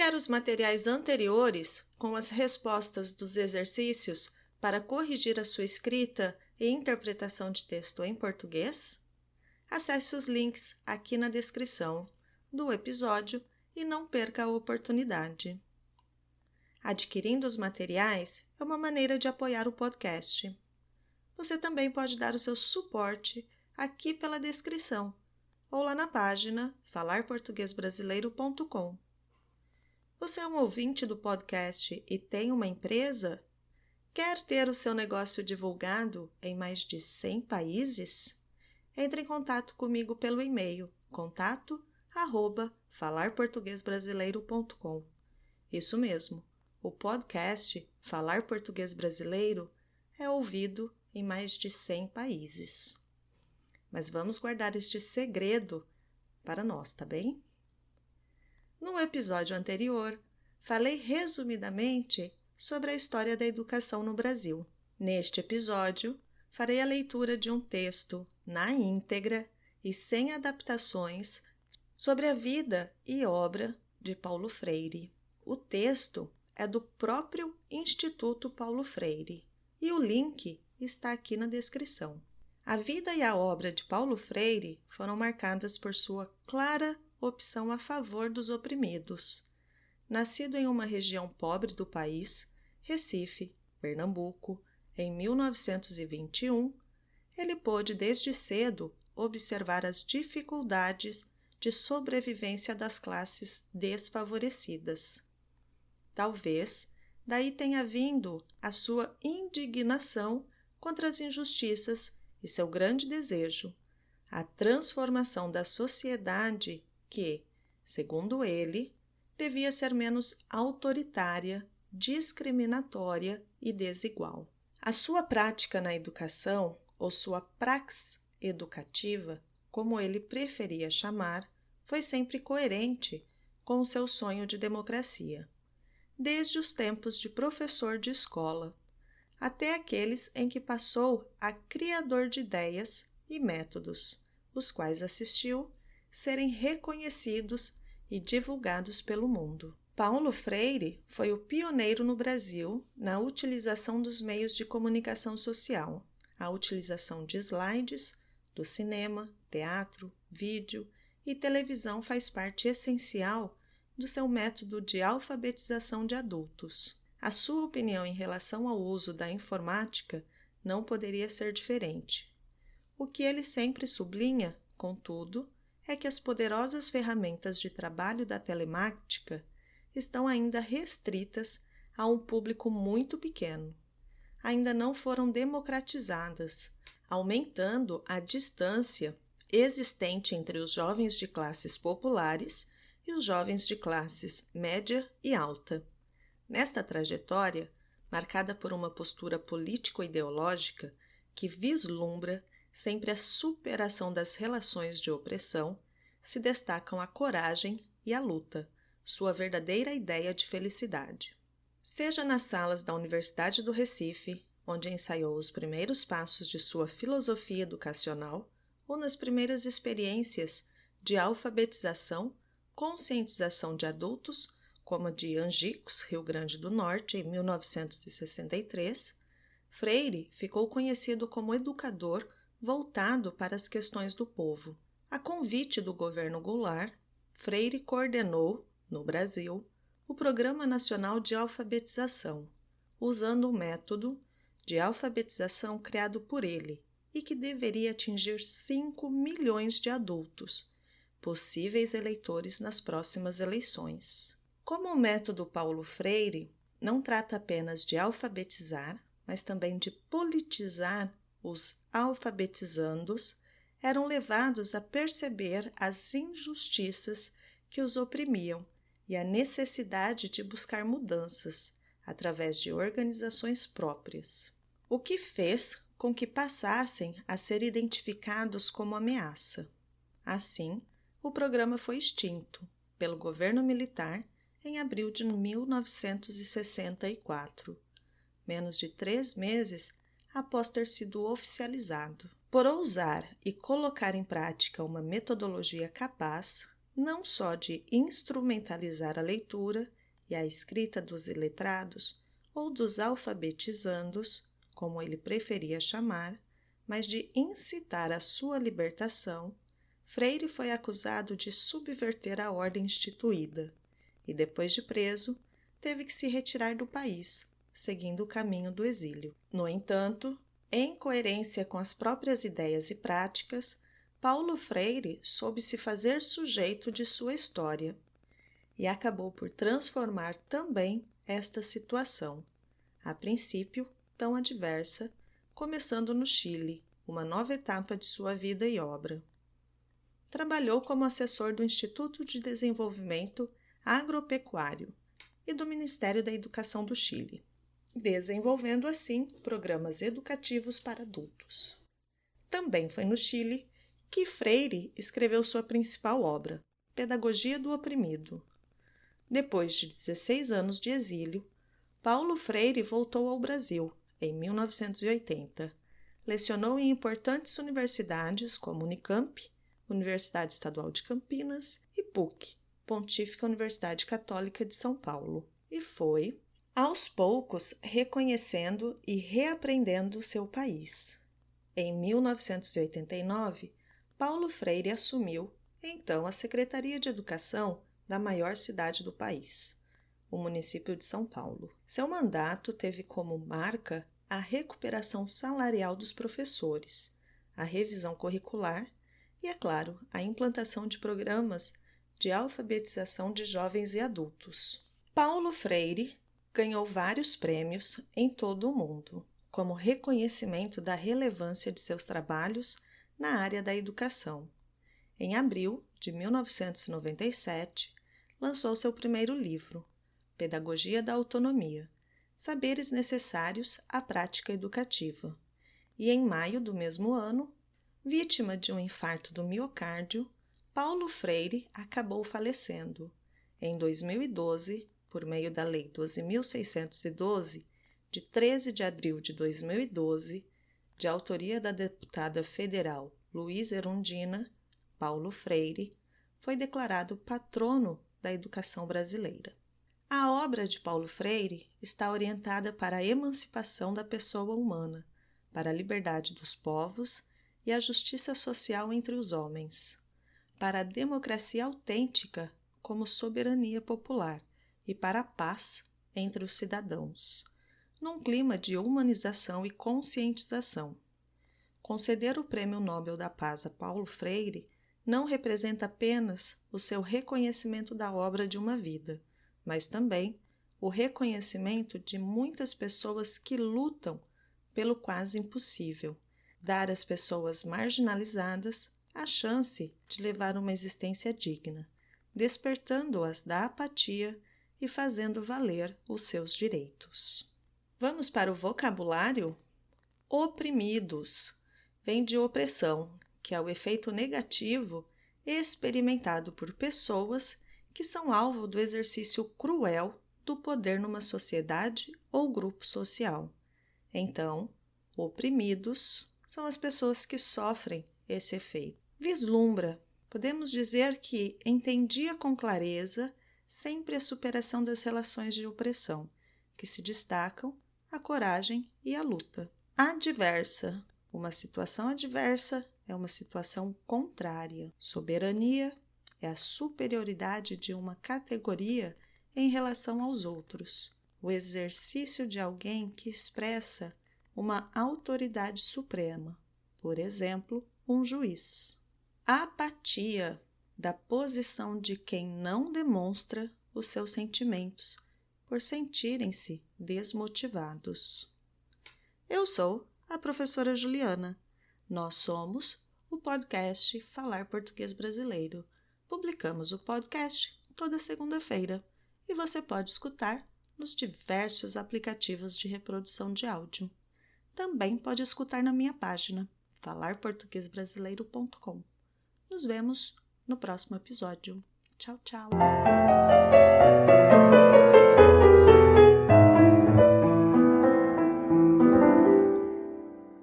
quer os materiais anteriores com as respostas dos exercícios para corrigir a sua escrita e interpretação de texto em português? Acesse os links aqui na descrição do episódio e não perca a oportunidade. Adquirindo os materiais é uma maneira de apoiar o podcast. Você também pode dar o seu suporte aqui pela descrição ou lá na página falarportuguesbrasileiro.com. Você é um ouvinte do podcast e tem uma empresa? Quer ter o seu negócio divulgado em mais de 100 países? Entre em contato comigo pelo e-mail contato@falarportuguesbrasileiro.com. Isso mesmo, o podcast Falar Português Brasileiro é ouvido em mais de 100 países. Mas vamos guardar este segredo para nós, tá bem? No episódio anterior, falei resumidamente sobre a história da educação no Brasil. Neste episódio, farei a leitura de um texto na íntegra e sem adaptações sobre a vida e obra de Paulo Freire. O texto é do próprio Instituto Paulo Freire e o link está aqui na descrição. A vida e a obra de Paulo Freire foram marcadas por sua clara opção a favor dos oprimidos. Nascido em uma região pobre do país, Recife, Pernambuco, em 1921, ele pôde desde cedo observar as dificuldades de sobrevivência das classes desfavorecidas. Talvez daí tenha vindo a sua indignação contra as injustiças e seu grande desejo, a transformação da sociedade que, segundo ele, devia ser menos autoritária, discriminatória e desigual. A sua prática na educação, ou sua praxis educativa, como ele preferia chamar, foi sempre coerente com o seu sonho de democracia, desde os tempos de professor de escola, até aqueles em que passou a criador de ideias e métodos, os quais assistiu serem reconhecidos e divulgados pelo mundo. Paulo Freire foi o pioneiro no Brasil na utilização dos meios de comunicação social, a utilização de slides, do cinema, teatro, vídeo e televisão faz parte essencial do seu método de alfabetização de adultos. A sua opinião em relação ao uso da informática não poderia ser diferente. O que ele sempre sublinha, contudo, é que as poderosas ferramentas de trabalho da telemática estão ainda restritas a um público muito pequeno. Ainda não foram democratizadas, aumentando a distância existente entre os jovens de classes populares e os jovens de classes média e alta. Nesta trajetória, marcada por uma postura político-ideológica que vislumbra sempre a superação das relações de opressão, se destacam a coragem e a luta, sua verdadeira ideia de felicidade. Seja nas salas da Universidade do Recife, onde ensaiou os primeiros passos de sua filosofia educacional, ou nas primeiras experiências de alfabetização, conscientização de adultos, como a de Angicos, Rio Grande do Norte, em 1963, Freire ficou conhecido como educador voltado para as questões do povo. A convite do governo Goulart, Freire coordenou, no Brasil, o Programa Nacional de Alfabetização, usando o método de alfabetização criado por ele e que deveria atingir 5 milhões de adultos, possíveis eleitores nas próximas eleições. Como o método Paulo Freire não trata apenas de alfabetizar, mas também de politizar os alfabetizandos, eram levados a perceber as injustiças que os oprimiam e a necessidade de buscar mudanças através de organizações próprias, o que fez com que passassem a ser identificados como ameaça. Assim, o programa foi extinto pelo governo militar em abril de 1964, menos de 3 meses após ter sido oficializado. Por ousar e colocar em prática uma metodologia capaz, não só de instrumentalizar a leitura e a escrita dos iletrados ou dos alfabetizandos, como ele preferia chamar, mas de incitar a sua libertação, Freire foi acusado de subverter a ordem instituída e, depois de preso, teve que se retirar do país, seguindo o caminho do exílio. No entanto, em coerência com as próprias ideias e práticas, Paulo Freire soube se fazer sujeito de sua história e acabou por transformar também esta situação, a princípio tão adversa, começando no Chile, uma nova etapa de sua vida e obra. Trabalhou como assessor do Instituto de Desenvolvimento Agropecuário e do Ministério da Educação do Chile, desenvolvendo assim programas educativos para adultos. Também foi no Chile que Freire escreveu sua principal obra, Pedagogia do Oprimido. Depois de 16 anos de exílio, Paulo Freire voltou ao Brasil, em 1980. Lecionou em importantes universidades como Unicamp, Universidade Estadual de Campinas e PUC, Pontífica Universidade Católica de São Paulo, e foi, aos poucos, reconhecendo e reaprendendo seu país. Em 1989, Paulo Freire assumiu, então, a Secretaria de Educação da maior cidade do país, o município de São Paulo. Seu mandato teve como marca a recuperação salarial dos professores, a revisão curricular e, é claro, a implantação de programas de alfabetização de jovens e adultos. Paulo Freire ganhou vários prêmios em todo o mundo, como reconhecimento da relevância de seus trabalhos na área da educação. Em abril de 1997, lançou seu primeiro livro, Pedagogia da Autonomia, Saberes Necessários à Prática Educativa. E em maio do mesmo ano, vítima de um infarto do miocárdio, Paulo Freire acabou falecendo, em 2012, por meio da Lei 12.612, de 13 de abril de 2012, de autoria da deputada federal Luísa Erundina, Paulo Freire, foi declarado patrono da educação brasileira. A obra de Paulo Freire está orientada para a emancipação da pessoa humana, para a liberdade dos povos e a justiça social entre os homens, para a democracia autêntica como soberania popular e para a paz entre os cidadãos, num clima de humanização e conscientização. Conceder o Prêmio Nobel da Paz a Paulo Freire não representa apenas o seu reconhecimento da obra de uma vida, mas também o reconhecimento de muitas pessoas que lutam pelo quase impossível, dar às pessoas marginalizadas a chance de levar uma existência digna, despertando-as da apatia e fazendo valer os seus direitos. Vamos para o vocabulário? Oprimidos vem de opressão, que é o efeito negativo experimentado por pessoas que são alvo do exercício cruel do poder numa sociedade ou grupo social. Então, oprimidos são as pessoas que sofrem esse efeito. Vislumbra, podemos dizer que entendia com clareza sempre a superação das relações de opressão, que se destacam a coragem e a luta. Adversa, uma situação adversa é uma situação contrária. Soberania é a superioridade de uma categoria em relação aos outros, o exercício de alguém que expressa uma autoridade suprema, por exemplo, um juiz. Apatia, da posição de quem não demonstra os seus sentimentos, por sentirem-se desmotivados. Eu sou a professora Juliana. Nós somos o podcast Falar Português Brasileiro. Publicamos o podcast toda segunda-feira e você pode escutar nos diversos aplicativos de reprodução de áudio. Também pode escutar na minha página, falarportuguesbrasileiro.com. Nos vemos no próximo episódio. Tchau, tchau!